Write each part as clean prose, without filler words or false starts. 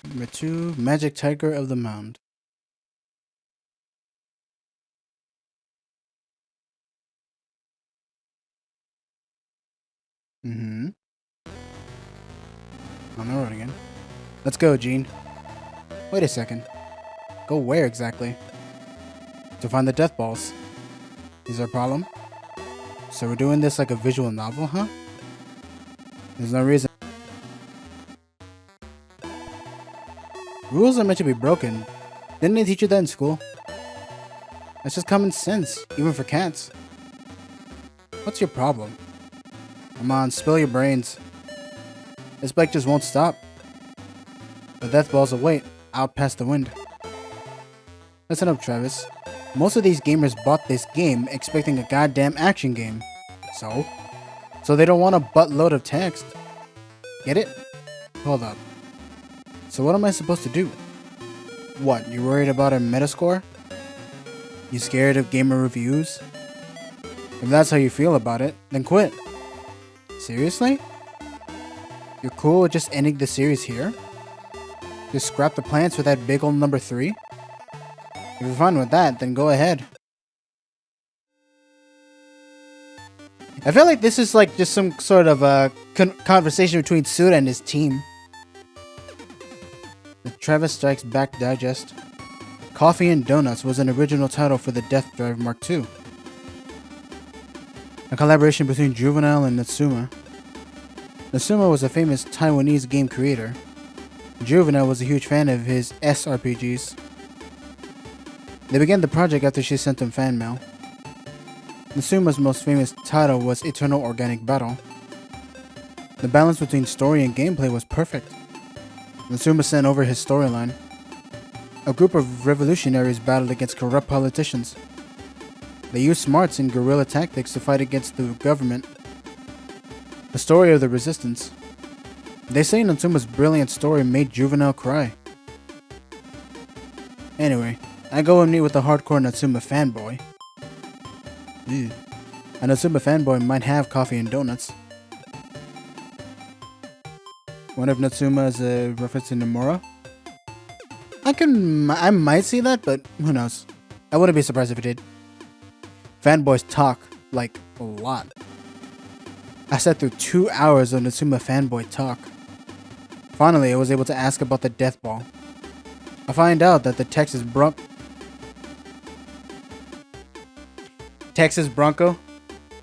Number 2, Magic Tiger of the Mound. On the road again. Let's go, Gene. Wait a second. Go where exactly? To find the death balls. Is there a problem? So we're doing this like a visual novel, huh? There's no reason. Rules are meant to be broken. Didn't they teach you that in school? That's just common sense, even for cats. What's your problem? Come on, spill your brains. This bike just won't stop. The death balls will wait, out past the wind. Listen up, Travis. Most of these gamers bought this game expecting a goddamn action game. So they don't want a buttload of text. Get it? Hold up. So what am I supposed to do? What, you worried about our metascore? You scared of gamer reviews? If that's how you feel about it, then quit. Seriously? You're cool with just ending the series here? Just scrap the plans for that big old number 3? If you're fine with that, then go ahead. I feel like this is like just some sort of a conversation between Suda and his team. The Travis Strikes Back Digest. Coffee and Donuts was an original title for the Death Drive Mark II. A collaboration between Juvenile and Natsuma. Natsuma was a famous Taiwanese game creator. Juvenile was a huge fan of his SRPGs. They began the project after she sent him fan mail. Natsuma's most famous title was Eternal Organic Battle. The balance between story and gameplay was perfect. Natsuma sent over his storyline. A group of revolutionaries battled against corrupt politicians. They used smarts and guerrilla tactics to fight against the government. The story of the resistance. They say Natsuma's brilliant story made Juvenile cry. Anyway, I go and meet with a hardcore Natsuma fanboy. Ew. A Natsuma fanboy might have coffee and donuts. What if Natsuma is a reference to Nomura? I might see that, but who knows. I wouldn't be surprised if it did. Fanboys talk, like, a lot. I sat through 2 hours of Natsuma fanboy talk. Finally, I was able to ask about the death ball. I find out that the Texas Bronco?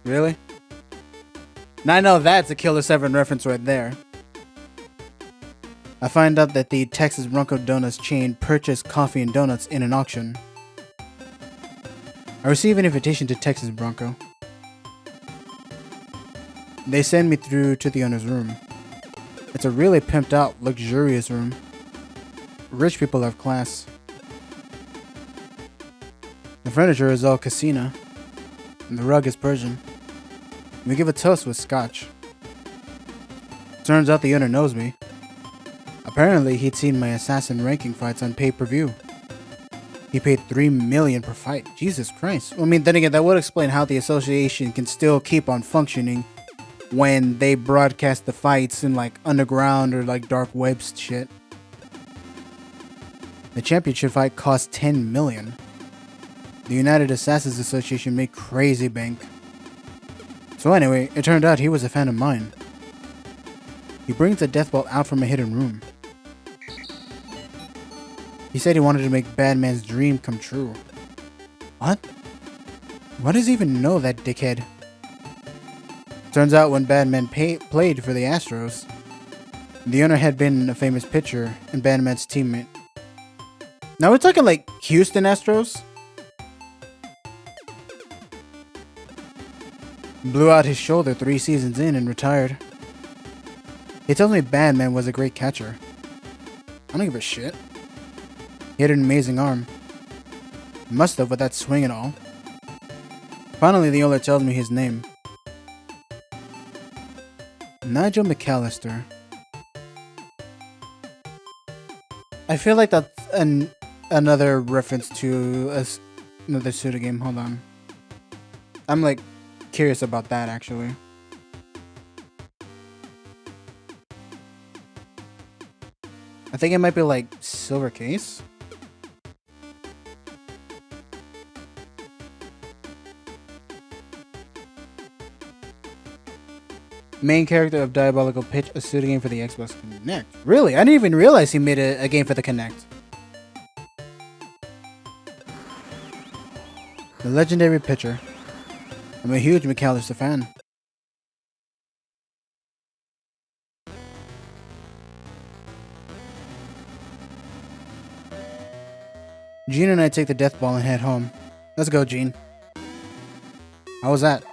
Really? Now I know that's a Killer 7 reference right there. I find out that the Texas Bronco Donuts chain purchased coffee and donuts in an auction. I receive an invitation to Texas Bronco. They send me through to the owner's room. It's a really pimped out, luxurious room. Rich people have class. The furniture is all casino, and the rug is Persian. We give a toast with scotch. Turns out the owner knows me. Apparently, he'd seen my assassin ranking fights on pay-per-view. He paid $3 million per fight. Jesus Christ. I mean, then again, that would explain how the association can still keep on functioning when they broadcast the fights in like underground or like dark web shit. The championship fight cost $10 million. The United Assassins Association made crazy bank. So anyway, it turned out he was a fan of mine. He brings the death ball out from a hidden room. He said he wanted to make Batman's dream come true. What? What does he even know, that dickhead? Turns out when Batman played for the Astros, the owner had been a famous pitcher and Batman's teammate. Now we're talking like Houston Astros? Blew out his shoulder 3 seasons in and retired. He tells me Batman was a great catcher. I don't give a shit. He had an amazing arm. Must have with that swing and all. Finally, the owner tells me his name. Nigel McAllister. I feel like that's another reference to another Suda game. Hold on. I'm like curious about that actually. I think it might be like silver case. Main character of Diabolical Pitch, a pseudo game for the Xbox Connect. Really? I didn't even realize he made a game for the Connect. The legendary pitcher. I'm a huge McAllister fan. Gene and I take the death ball and head home. Let's go, Gene. How was that?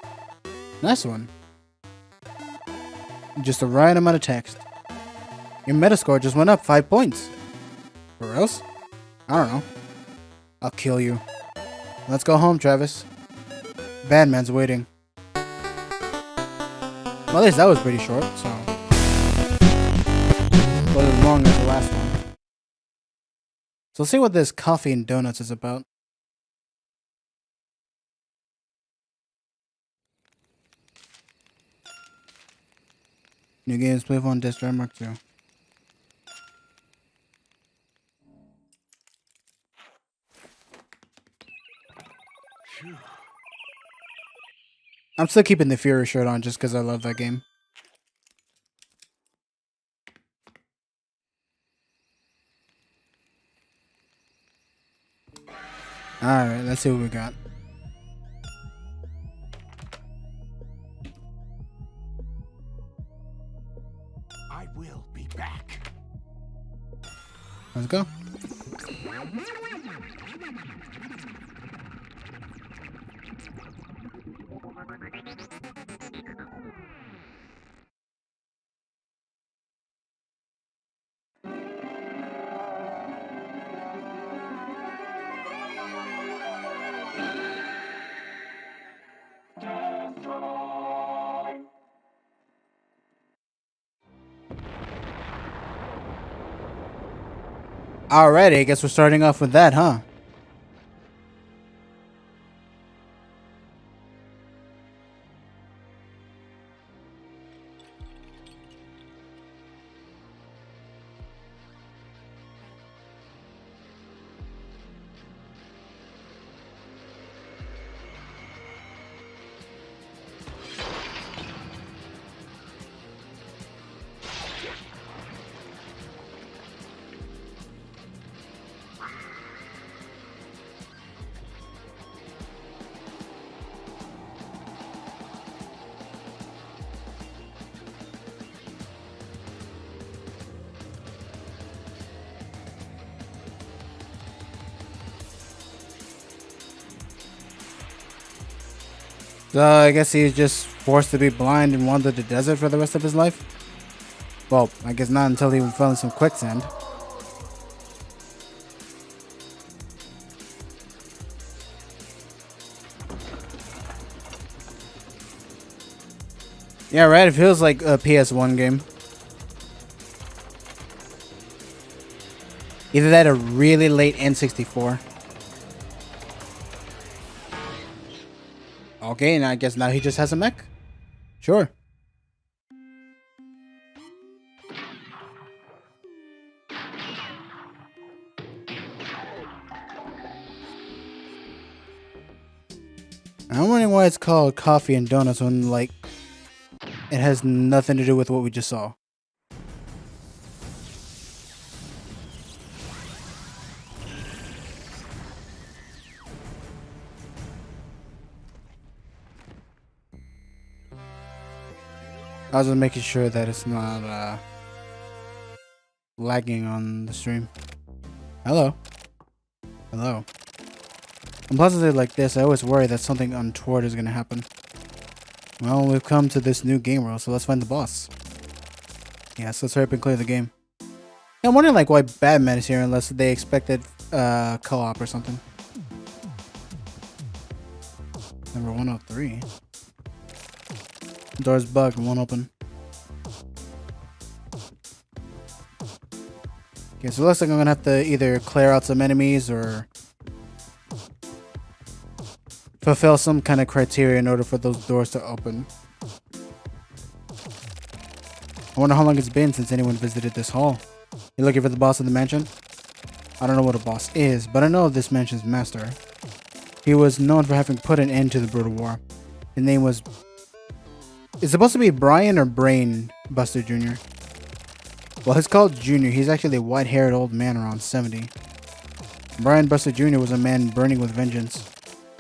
Nice one. Just the right amount of text. Your metascore just went up 5 points. For reals? I don't know. I'll kill you. Let's go home, Travis. Badman's waiting. Well, at least that was pretty short, so. But as long as the last one. So let's see what this Coffee and Donuts is about. New games playable on Disk Drive Mark II. I'm still keeping the Fury shirt on just because I love that game. Alright, let's see what we got. I will be back. Let's go. Alrighty, I guess we're starting off with that, huh? So I guess he's just forced to be blind and wander the desert for the rest of his life? Well, I guess not until he fell in some quicksand. Yeah, right? It feels like a PS1 game. Either that or really late N64. Okay, and I guess now he just has a mech? Sure. I'm wondering why it's called Coffee and Donuts when, like, it has nothing to do with what we just saw. I was just making sure that it's not lagging on the stream. Hello. Hello. On positive like this, I always worry that something untoward is going to happen. Well, we've come to this new game world, so let's find the boss. Yeah, so let's hurry up and clear the game. Yeah, I'm wondering like why Batman is here unless they expected co-op or something. Number 103. Door's bugged, won't open. Okay, so it looks like I'm gonna have to either clear out some enemies or fulfill some kind of criteria in order for those doors to open. I wonder how long it's been since anyone visited this hall. You looking for the boss of the mansion? I don't know what a boss is, but I know this mansion's master. He was known for having put an end to the brutal war. His name was... It's supposed to be Brian or Brain Buster Jr. Well, he's called Junior. He's actually a white-haired old man around 70. Brian Buster Jr. was a man burning with vengeance.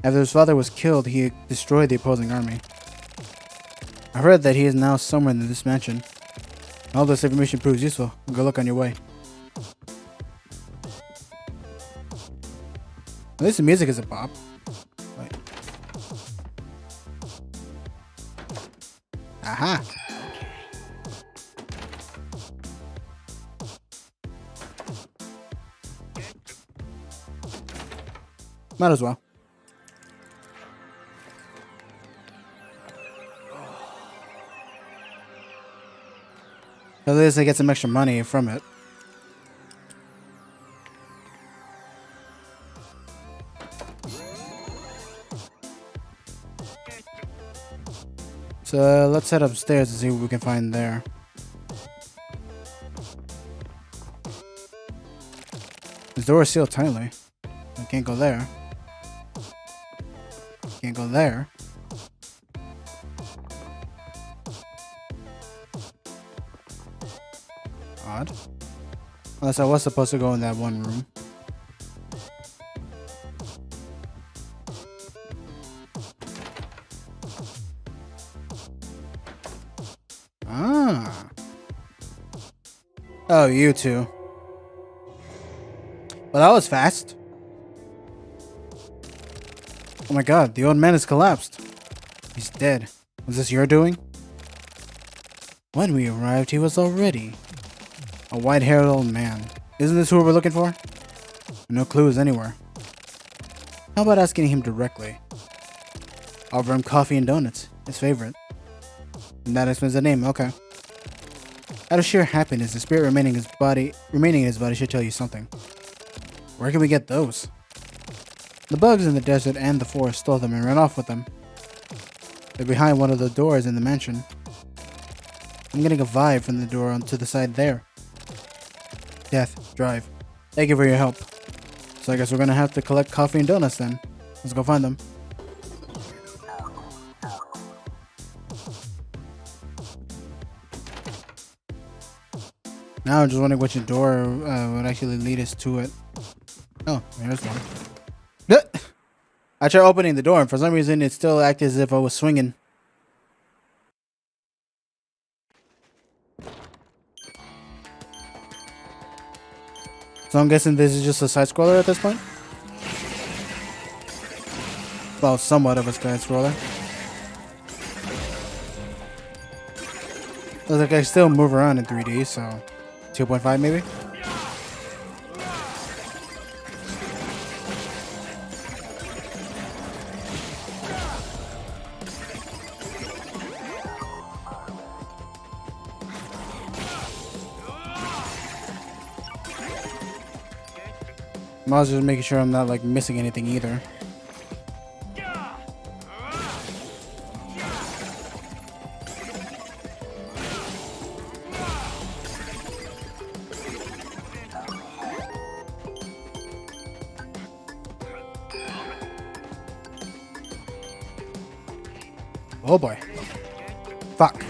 After his father was killed, he destroyed the opposing army. I heard that he is now somewhere in this mansion. All this information proves useful. Good luck on your way. At least the music is a pop. Wait. Aha! Might as well. At least I get some extra money from it. So let's head upstairs and see what we can find there. This door is sealed tightly. I can't go there. Can't go there. Odd. Unless I was supposed to go in that one room. Ah. Oh, you two. Well, that was fast. Oh my god, the old man has collapsed. He's dead. Was this your doing? When we arrived, he was already a white-haired old man. Isn't this who we're looking for? No clues anywhere. How about asking him directly? Offer him coffee and donuts, his favorite. And that explains the name, okay. Out of sheer happiness, the spirit remaining in his body should tell you something. Where can we get those? The bugs in the desert and the forest stole them and ran off with them. They're behind one of the doors in the mansion. I'm getting a vibe from the door onto the side there. Death, drive. Thank you for your help. So I guess we're gonna have to collect coffee and donuts then. Let's go find them. Now I'm just wondering which door would actually lead us to it. Oh, there's one. I tried opening the door and for some reason it still acted as if I was swinging. So I'm guessing this is just a side scroller at this point? Well, somewhat of a side scroller. Looks like I still move around in 3D, so 2.5 maybe? I was just making sure I'm not like missing anything either. Oh boy. Fuck.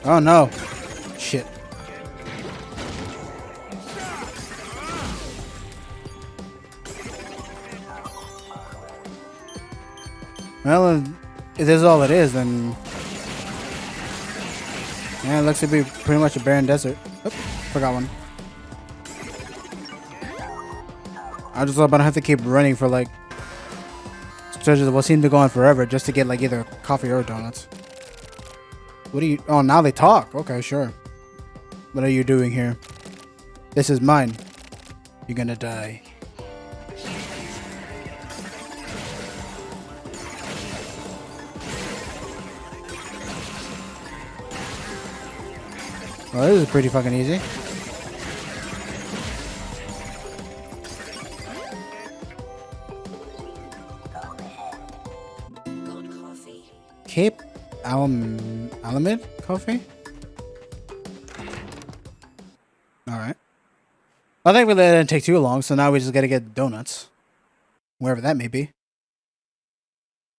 Oh no. Shit. Well, if this is all it is, then yeah, it looks to be pretty much a barren desert. Oop, forgot one. I just about to have to keep running for like stretches that will seem to go on forever just to get like either coffee or donuts. What are you? Oh, now they talk. Okay, sure. What are you doing here? This is mine. You're gonna die. Well, this is pretty fucking easy. Cape Alamid Coffee? Alright. I think that didn't take too long, so now we just gotta get donuts. Wherever that may be.